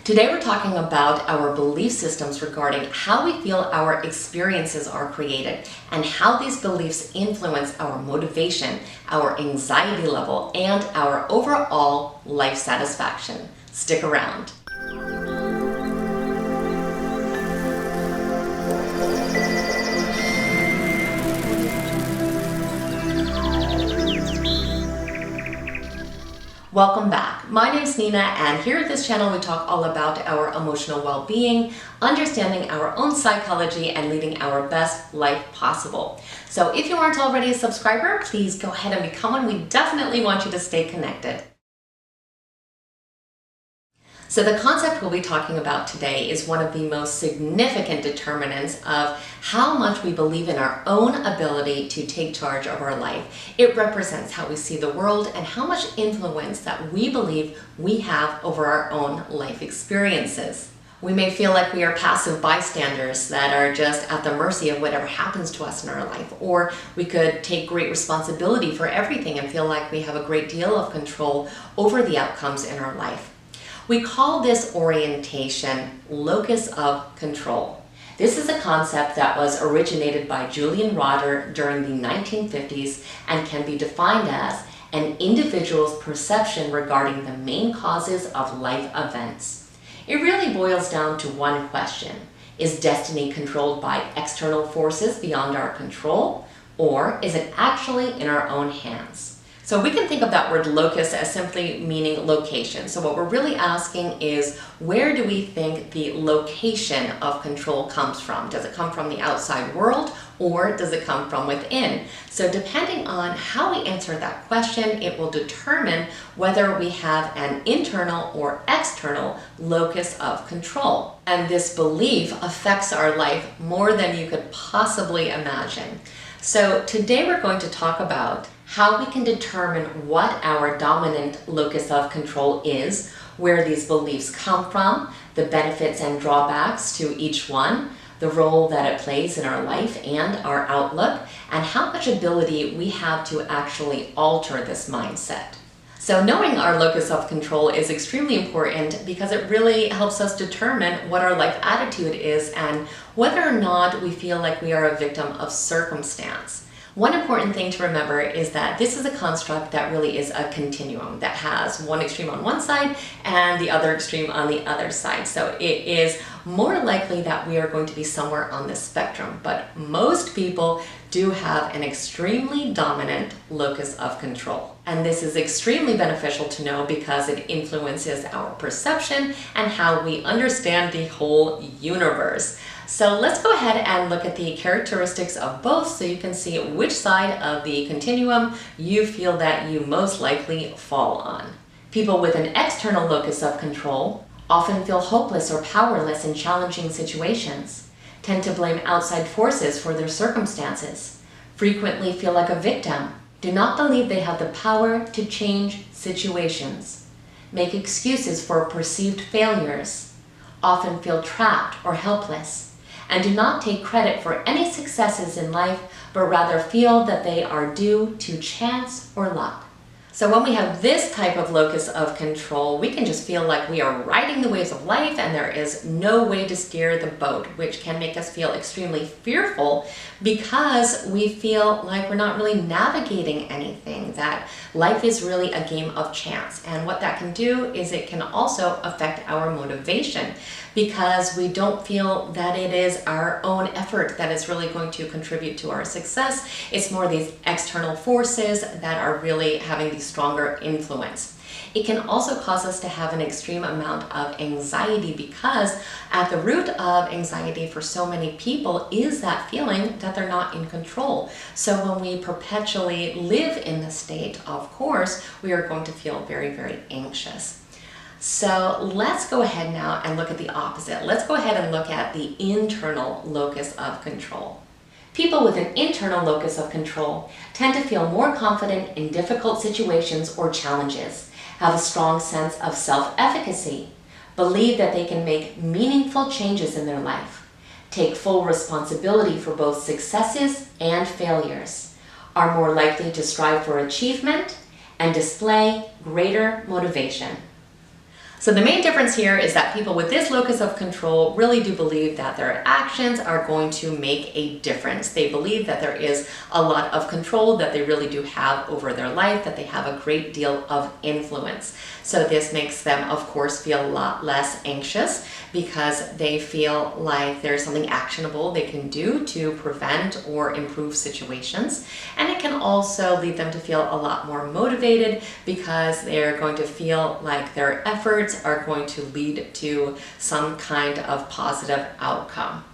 Today we're talking about our belief systems regarding how we feel our experiences are created and how these beliefs influence our motivation, our anxiety level, and our overall life satisfaction. Stick around. Welcome back. My name's Nina, and here at this channel we talk all about our emotional well-being, understanding our own psychology, and leading our best life possible. So if you aren't already a subscriber, please go ahead and become one. We definitely want you to stay connected. So the concept we'll be talking about today is one of the most significant determinants of how much we believe in our own ability to take charge of our life. It represents how we see the world and how much influence that we believe we have over our own life experiences. We may feel like we are passive bystanders that are just at the mercy of whatever happens to us in our life, or we could take great responsibility for everything and feel like we have a great deal of control over the outcomes in our life. We call this orientation locus of control. This is a concept that was originated by Julian Rotter during the 1950s and can be defined as an individual's perception regarding the main causes of life events. It really boils down to one question: is destiny controlled by external forces beyond our control, or is it actually in our own hands? So we can think of that word locus as simply meaning location. So what we're really asking is, where do we think the location of control comes from? Does it come from the outside world, or does it come from within? So depending on how we answer that question, it will determine whether we have an internal or external locus of control. And this belief affects our life more than you could possibly imagine. So today we're going to talk about how we can determine what our dominant locus of control is, where these beliefs come from, the benefits and drawbacks to each one, the role that it plays in our life and our outlook, and how much ability we have to actually alter this mindset. So knowing our locus of control is extremely important because it really helps us determine what our life attitude is and whether or not we feel like we are a victim of circumstance. One important thing to remember is that this is a construct that really is a continuum that has one extreme on one side and the other extreme on the other side. So it is more likely that we are going to be somewhere on this spectrum, but most people do have an extremely dominant locus of control. And this is extremely beneficial to know because it influences our perception and how we understand the whole universe. So let's go ahead and look at the characteristics of both so you can see which side of the continuum you feel that you most likely fall on. People with an external locus of control often feel hopeless or powerless in challenging situations, tend to blame outside forces for their circumstances, frequently feel like a victim, do not believe they have the power to change situations, make excuses for perceived failures, often feel trapped or helpless, and do not take credit for any successes in life, but rather feel that they are due to chance or luck. So when we have this type of locus of control, we can just feel like we are riding the waves of life and there is no way to steer the boat, which can make us feel extremely fearful because we feel like we're not really navigating anything, that life is really a game of chance. And what that can do is it can also affect our motivation because we don't feel that it is our own effort that is really going to contribute to our success. It's more these external forces that are really having the stronger influence. It can also cause us to have an extreme amount of anxiety because at the root of anxiety for so many people is that feeling that they're not in control. So when we perpetually live in this state, of course, we are going to feel very, very anxious. So let's go ahead now and look at the opposite. Let's go ahead and look at the internal locus of control. People with an internal locus of control tend to feel more confident in difficult situations or challenges, have a strong sense of self-efficacy, believe that they can make meaningful changes in their life, take full responsibility for both successes and failures, are more likely to strive for achievement, and display greater motivation. So the main difference here is that people with this locus of control really do believe that their actions are going to make a difference. They believe that there is a lot of control that they really do have over their life, that they have a great deal of influence. So this makes them, of course, feel a lot less anxious because they feel like there's something actionable they can do to prevent or improve situations. And it can also lead them to feel a lot more motivated because they're going to feel like their efforts are going to lead to some kind of positive outcome.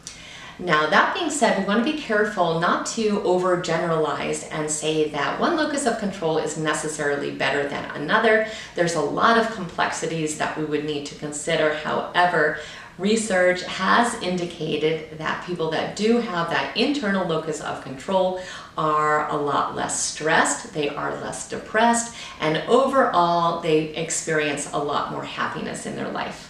Now, that being said, we want to be careful not to overgeneralize and say that one locus of control is necessarily better than another. There's a lot of complexities that we would need to consider. However, research has indicated that people that do have that internal locus of control are a lot less stressed, they are less depressed, and overall they experience a lot more happiness in their life.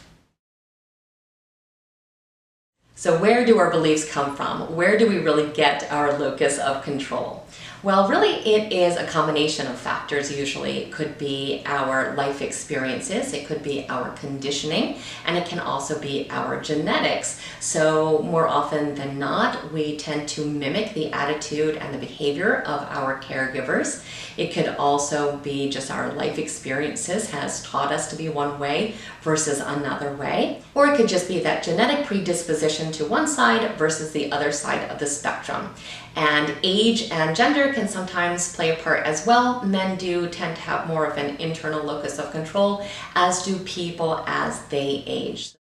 So where do our beliefs come from? Where do we really get our locus of control? Well, really it is a combination of factors usually. It could be our life experiences, it could be our conditioning, and it can also be our genetics. So more often than not, we tend to mimic the attitude and the behavior of our caregivers. It could also be just our life experiences has taught us to be one way versus another way. Or it could just be that genetic predisposition to one side versus the other side of the spectrum. And age and gender can sometimes play a part as well. Men do tend to have more of an internal locus of control, as do people as they age.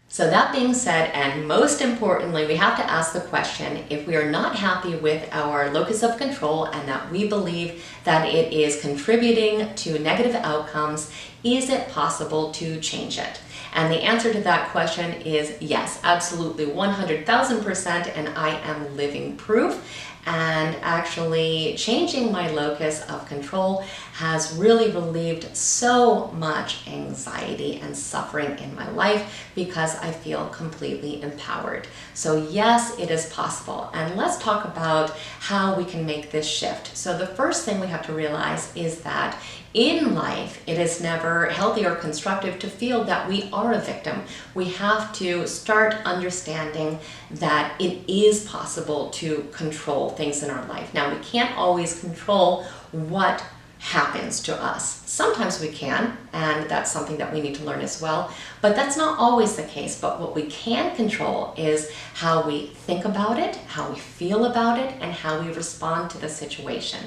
So that being said, and most importantly, we have to ask the question, if we are not happy with our locus of control and that we believe that it is contributing to negative outcomes, is it possible to change it? And the answer to that question is yes, absolutely 100,000%, and I am living proof. And actually changing my locus of control has really relieved so much anxiety and suffering in my life because I feel completely empowered. So yes, it is possible. And let's talk about how we can make this shift. So the first thing we have to realize is that in life, it is never healthy or constructive to feel that we are a victim. We have to start understanding that it is possible to control things in our life. Now, we can't always control what happens to us. Sometimes we can, and that's something that we need to learn as well, but that's not always the case. But what we can control is how we think about it, how we feel about it, and how we respond to the situation.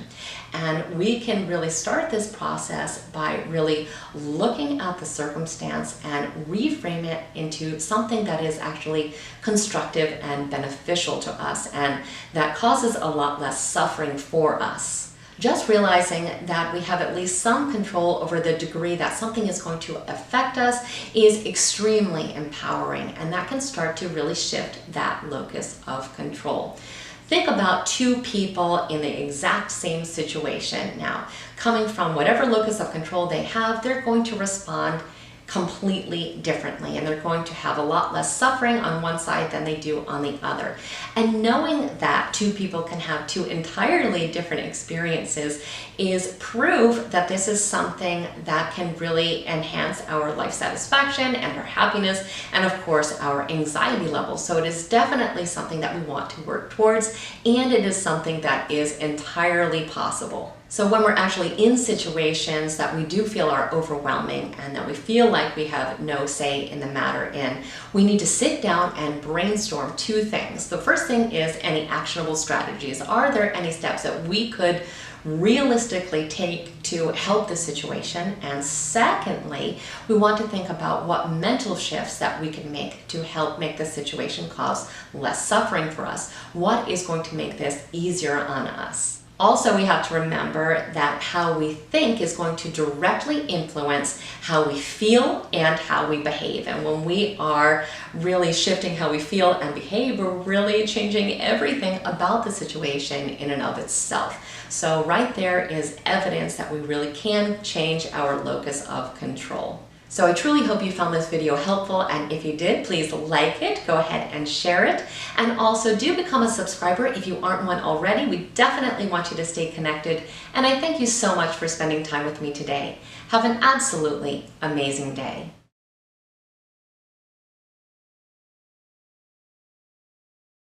And we can really start this process by really looking at the circumstance and reframe it into something that is actually constructive and beneficial to us, and that causes a lot less suffering for us. Just realizing that we have at least some control over the degree that something is going to affect us is extremely empowering, and that can start to really shift that locus of control. Think about two people in the exact same situation. Now, coming from whatever locus of control they have, they're going to respond completely differently, and they're going to have a lot less suffering on one side than they do on the other. And knowing that two people can have two entirely different experiences is proof that this is something that can really enhance our life satisfaction and our happiness, and of course our anxiety levels. So it is definitely something that we want to work towards, and it is something that is entirely possible. So when we're actually in situations that we do feel are overwhelming and that we feel like we have no say in the matter in, we need to sit down and brainstorm two things. The first thing is any actionable strategies. Are there any steps that we could realistically take to help the situation? And secondly, we want to think about what mental shifts that we can make to help make the situation cause less suffering for us. What is going to make this easier on us? Also, we have to remember that how we think is going to directly influence how we feel and how we behave. And when we are really shifting how we feel and behave, we're really changing everything about the situation in and of itself. So right there is evidence that we really can change our locus of control. So I truly hope you found this video helpful, and if you did, please like it, go ahead and share it, and also do become a subscriber if you aren't one already. We definitely want you to stay connected, and I thank you so much for spending time with me today. Have an absolutely amazing day.